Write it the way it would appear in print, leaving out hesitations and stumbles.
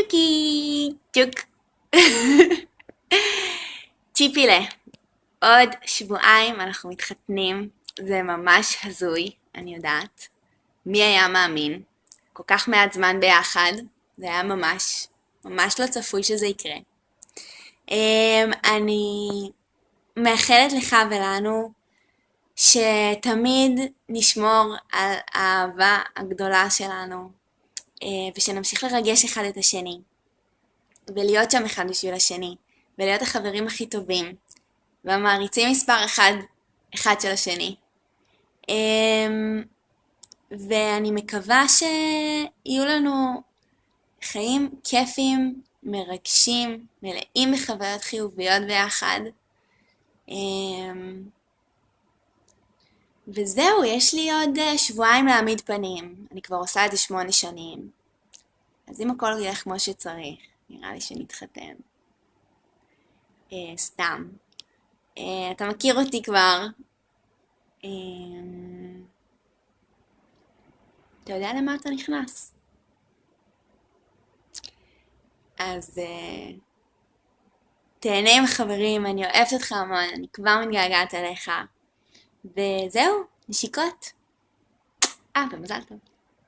צ'וקי, צ'וק. צ'יפילה, עוד שבועיים אנחנו מתחתנים, זה ממש הזוי, אני יודעת. מי היה מאמין? כל כך מעט זמן ביחד, זה היה ממש לא צפוי שזה יקרה. אני מאחלת לך ולנו שתמיד נשמור על האהבה הגדולה שלנו, ושנמשיך לרגש אחד את השני, ולהיות שם אחד בשביל השני, ולהיות החברים הכי טובים, והמעריצים מספר אחד של השני. ואני מקווה שיהיו לנו חיים כיפים, מרגשים, מלאים בחוויות חיוביות ביחד. וזהו, יש לי עוד שבועיים להעמיד פנים. אני כבר עושה את זה 8 שנים. אז אם הכל ילך כמו שצריך, נראה לי שנתחתן. סתם. אתה מכיר אותי כבר. אתה יודע למה אתה נכנס. אז תהנה עם החברים, אני אוהבת אותך המון, אני כבר מתגעגעת אליך. וזהו, נשיקות. ומזל טוב.